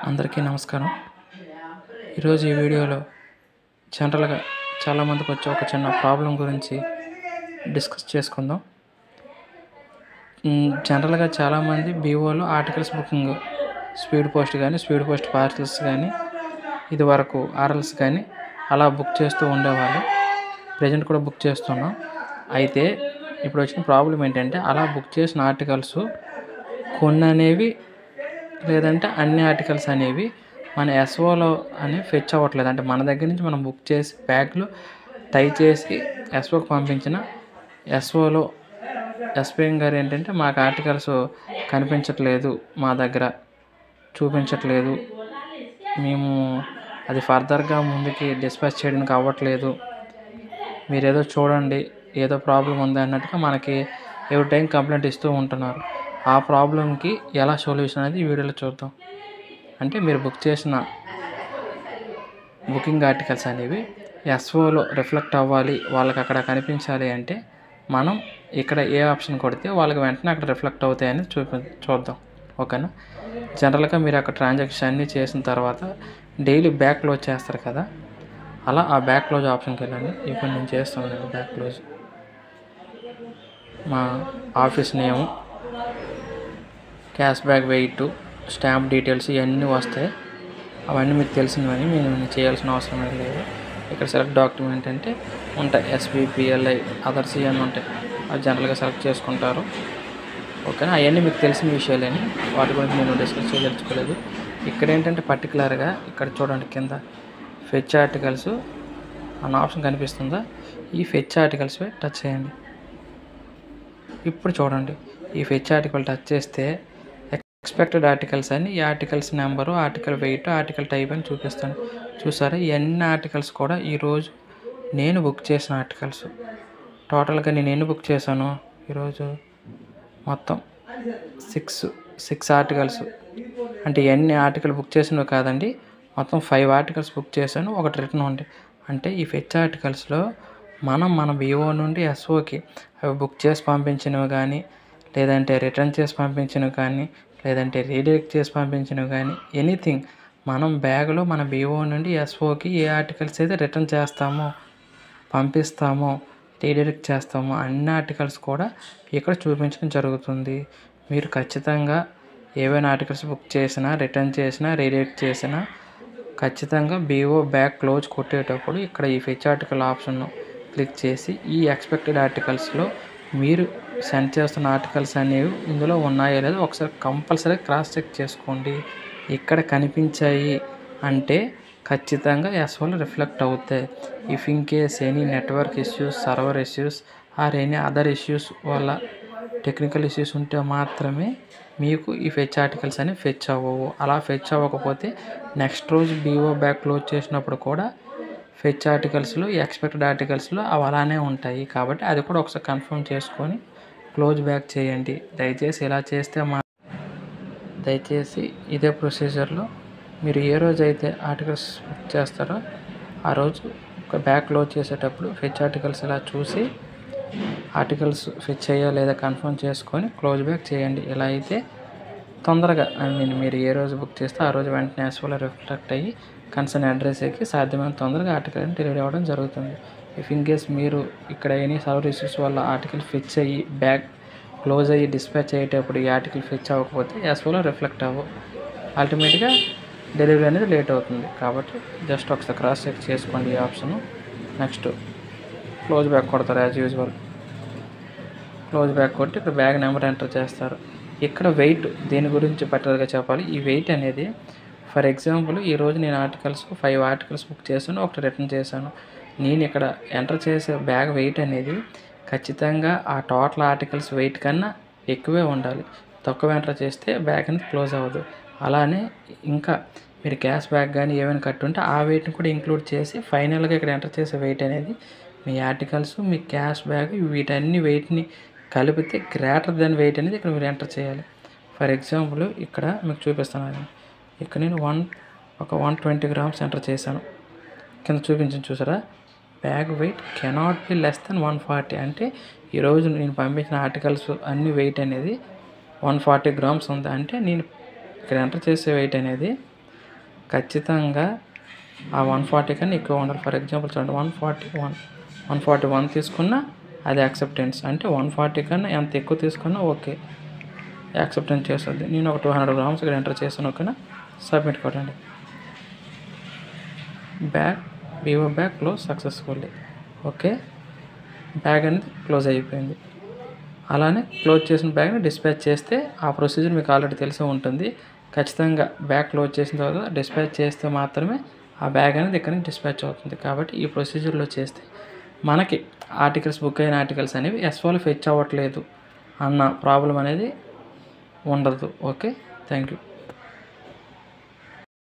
అందరికీ నమస్కారం. ఈరోజు ఈ వీడియోలో జనరల్‌గా చాలామందికి వచ్చే ఒక చిన్న ప్రాబ్లమ్ గురించి డిస్కస్ చేసుకుందాం. జనరల్‌గా చాలామంది బీఓలో articles booking speed post parcels కానీ, ఇదివరకు ఆర్ఎల్స్ కానీ అలా బుక్ చేస్తూ ఉండేవాళ్ళు. ప్రెజెంట్ కూడా బుక్ చేస్తున్నాం. అయితే ఇప్పుడు వచ్చిన ప్రాబ్లమ్ ఏంటంటే, అలా బుక్ చేసిన ఆర్టికల్స్ కొన్ని అనేవి లేదంటే అన్ని ఆర్టికల్స్ అనేవి మన ఎస్ఓలో ఫెచ్ అవ్వట్లేదు. అంటే మన దగ్గర నుంచి మనం బుక్ చేసి బ్యాగ్లో టై చేసి ఎస్ఓకి పంపించిన ఎస్ఓలో ఎస్పీఎం గారు ఏంటంటే, మాకు ఆర్టికల్స్ కనిపించట్లేదు, మా దగ్గర చూపించట్లేదు, మేము అది ఫర్దర్గా ముందుకి డిస్పాచ్ చేయడానికి అవ్వట్లేదు, మీరేదో చూడండి, ఏదో ప్రాబ్లం ఉంది అన్నట్టుగా మనకి ఎవ్రీ టైం కంప్లైంట్ ఇస్తూ ఉంటున్నారు. ఆ ప్రాబ్లంకి ఎలా సొల్యూషన్ అనేది ఈ వీడియోలో చూద్దాం. అంటే మీరు బుక్ చేసిన బుకింగ్ ఆర్టికల్స్ అనేవి ఎస్ఓలో రిఫ్లెక్ట్ అవ్వాలి, వాళ్ళకి అక్కడ కనిపించాలి అంటే మనం ఇక్కడ ఏ ఆప్షన్ కొడితే వాళ్ళకి వెంటనే అక్కడ రిఫ్లెక్ట్ అవుతాయని చూద్దాం. ఓకేనా? జనరల్గా మీరు అక్కడ ట్రాన్సాక్షన్ అన్నీ చేసిన తర్వాత డైలీ బ్యాక్ క్లోజ్ చేస్తారు కదా, అలా ఆ బ్యాక్ క్లోజ్ ఆప్షన్కి వెళ్ళండి. ఇప్పుడు నేను చేస్తున్నాను బ్యాక్ క్లోజ్. మా office name, cash back weight, stamp details ఇవన్నీ వస్తాయి. అవన్నీ మీకు తెలిసినవని నేను చేయాల్సిన అవసరం లేదు. ఇక్కడ సెలెక్ట్ డాక్యుమెంట్ అంటే ఉంటాయి, ఎస్బిపిఎల్ఐ అదర్స్ ఇవన్నీ ఉంటాయి. అవి జనరల్గా సెలెక్ట్ చేసుకుంటారు. ఓకేనా? అవన్నీ మీకు తెలిసిన విషయాలని, వాటి గురించి నేను డిస్కస్ చేయదలుచుకోలేదు. ఇక్కడ ఏంటంటే పర్టికులర్గా ఇక్కడ చూడండి, కింద ఫెచ్ ఆర్టికల్స్ అన్న ఆప్షన్ కనిపిస్తుందా? ఈ ఫెచ్ ఆర్టికల్స్ టచ్ చేయండి. ఇప్పుడు చూడండి, ఈ ఫెచ్ ఆర్టికల్ టచ్ చేస్తే ఎక్స్పెక్టెడ్ ఆర్టికల్స్ అని ఈ articles number, article weight, article type అని చూపిస్తాను. చూసారా? ఈ అన్ని ఆర్టికల్స్ కూడా ఈరోజు నేను బుక్ చేసిన ఆర్టికల్స్. టోటల్గా నేను ఎన్ని బుక్ చేశాను ఈరోజు? మొత్తం సిక్స్ ఆర్టికల్స్. అంటే ఎన్ని ఆర్టికల్ బుక్ చేసినవి కాదండి, మొత్తం 5 ఆర్టికల్స్ బుక్ చేశాను, ఒకటి రిటర్న్ ఉంది. అంటే ఈ ఫెచ్ ఆర్టికల్స్లో మన బీఓ నుండి ఎస్ఓకి అవి బుక్ చేసి పంపించినవి కానీ, లేదంటే రిటర్న్ చేసి పంపించినవి కానీ, లేదంటే రీడైరెక్ట్ చేసి పంపించినవి కానీ, ఎనీథింగ్ మనం బ్యాగ్లో మన బీఓ నుండి ఎస్ఓకి ఏ ఆర్టికల్స్ అయితే రిటర్న్ చేస్తామో, పంపిస్తామో, రీడైరెక్ట్ చేస్తామో అన్ని ఆర్టికల్స్ కూడా ఇక్కడ చూపించడం జరుగుతుంది. మీరు ఖచ్చితంగా ఏవైనా ఆర్టికల్స్ బుక్ చేసినా, రిటర్న్ చేసినా, రీడైరెక్ట్ చేసినా ఖచ్చితంగా బీఓ బ్యాగ్ క్లోజ్ కొట్టేటప్పుడు ఇక్కడ ఈ ఫెచ్ ఆర్టికల్ ఆప్షన్ను క్లిక్ చేసి ఈ ఎక్స్పెక్టెడ్ ఆర్టికల్స్లో మీరు సెండ్ చేస్తున్న ఆర్టికల్స్ అనేవి ఇందులో ఉన్నాయో లేదో ఒకసారి కంపల్సరీ క్రాస్ చెక్ చేసుకోండి. ఇక్కడ కనిపించాయి అంటే ఖచ్చితంగా ఎస్ఓలో రిఫ్లెక్ట్ అవుతాయి. If in case any network issues, server issues or any other issues వల్ల టెక్నికల్ ఇష్యూస్ ఉంటే మాత్రమే మీకు ఈ ఫెచ్ ఆర్టికల్స్ అనేవి ఫెచ్ అవ్వవు. అలా ఫెచ్ అవ్వకపోతే నెక్స్ట్ రోజు బీఓ బ్యాగ్ క్లోజ్ చేసినప్పుడు కూడా ఫెచ్ ఆర్టికల్స్లో, ఎక్స్పెక్టెడ్ ఆర్టికల్స్లో అవి అలానే ఉంటాయి. కాబట్టి అది కూడా ఒకసారి కన్ఫర్మ్ చేసుకొని క్లోజ్ బ్యాక్ చేయండి. దయచేసి ఇలా చేస్తే దయచేసి ఇదే ప్రొసీజర్లో మీరు ఏ రోజు అయితే ఆర్టికల్స్ బుక్ చేస్తారో ఆ రోజు ఒక బ్యాగ్ క్లోజ్ చేసేటప్పుడు ఫెచ్ ఆర్టికల్స్ ఇలా చూసి ఆర్టికల్స్ ఫెచ్ అయ్యా లేదా కన్ఫర్మ్ చేసుకొని క్లోజ్ బ్యాక్ చేయండి. ఇలా అయితే తొందరగా మీరు ఏ రోజు బుక్ చేస్తే ఆ రోజు వెంటనే ఎస్ఓలో రిఫ్లెక్ట్ అయ్యి కన్సర్న్ అడ్రస్కి సాధ్యమైన తొందరగా ఆర్టికల్ డెలివరీ అవ్వడం జరుగుతుంది. ఇఫ్ ఇన్ కేస్ మీరు ఇక్కడ ఎనీ సర్వర్ ఇష్యూస్ వల్ల ఆర్టికల్ ఫెచ్ అయ్యి బ్యాగ్ క్లోజ్ అయ్యి డిస్పాచ్ అయ్యేటప్పుడు ఈ ఆర్టికల్ ఫెచ్ అవ్వకపోతే ఎస్ఓలో రిఫ్లెక్ట్ అవ్వవు. అల్టిమేట్గా డెలివరీ అనేది లేట్ అవుతుంది. కాబట్టి జస్ట్ ఒకసారి క్రాస్ చెక్ చేసుకోండి ఈ ఆప్షను. నెక్స్ట్ క్లోజ్ బ్యాక్ కొడతారు యాజ్ యూజువల్. క్లోజ్ బ్యాక్ కొట్టి ఇక్కడ బ్యాగ్ నెంబర్ ఎంటర్ చేస్తారు. ఇక్కడ వెయిట్ దేని గురించి పర్టికులర్గా చెప్పాలి. ఈ వెయిట్ అనేది ఫర్ ఎగ్జాంపుల్ ఈరోజు నేను 5 ఆర్టికల్స్ బుక్ చేశాను, ఒకటి రిటర్న్ చేశాను. నేను ఇక్కడ ఎంటర్ చేసే బ్యాగ్ వెయిట్ అనేది ఖచ్చితంగా ఆ టోటల్ ఆర్టికల్స్ వెయిట్ కన్నా ఎక్కువే ఉండాలి. తక్కువ ఎంటర్ చేస్తే బ్యాగ్ అనేది క్లోజ్ అవ్వదు. అలానే ఇంకా మీరు క్యాష్ బ్యాగ్ కానీ ఏమైనా కట్టుంటే ఆ వెయిట్ని కూడా ఇంక్లూడ్ చేసి ఫైనల్గా ఇక్కడ ఎంటర్ చేసే వెయిట్ అనేది మీ ఆర్టికల్స్, మీ క్యాష్ బ్యాగ్ వీటన్ని వెయిట్ని కలిపితే గ్రేటర్ దెన్ వెయిట్ అనేది ఇక్కడ మీరు ఎంటర్ చేయాలి. ఫర్ ఎగ్జాంపుల్ ఇక్కడ మీకు చూపిస్తున్నాను. ఇక్కడ నేను 120 గ్రామ్స్ ఎంటర్ చేశాను. కింద చూసారా? Bag wait cannot be less than 140. అంటే ఈరోజు నేను పంపించిన ఆర్టికల్స్ అన్ని వెయిట్ అనేది 140 గ్రామ్స్ ఉంది. అంటే నేను ఇక్కడ ఎంటర్ చేసే వెయిట్ అనేది ఖచ్చితంగా ఆ 140 కన్నా ఎక్కువ ఉండాలి. ఫర్ ఎగ్జాంపుల్ చూడండి 141 తీసుకున్నా అది యాక్సెప్టెన్స్, అంటే 140 కన్నా ఎంత ఎక్కువ తీసుకున్నా ఓకే యాక్సెప్టెన్స్ చేస్తుంది. నేను ఒక 200 గ్రామ్స్ ఇక్కడ ఎంటర్ చేస్తాను. ఓకేనా, సబ్మిట్ కొట్టండి. Vivo bag close successfully. Okay, bag అనేది క్లోజ్ అయిపోయింది. అలానే క్లోజ్ చేసిన బ్యాగ్ని డిస్పాచ్ చేస్తే ఆ ప్రొసీజర్ మీకు ఆల్రెడీ తెలిసే ఉంటుంది. ఖచ్చితంగా బ్యాగ్ క్లోజ్ చేసిన తర్వాత డిస్పాచ్ చేస్తే మాత్రమే ఆ బ్యాగ్ అనేది ఇక్కడ నుంచి డిస్పాచ్ అవుతుంది. కాబట్టి ఈ ప్రొసీజర్లో చేస్తే మనకి ఆర్టికల్స్, బుక్ అయిన ఆర్టికల్స్ అనేవి ఎస్ఓలో ఫెచ్ అవ్వట్లేదు అన్న ప్రాబ్లం అనేది ఉండదు. Okay, thank you.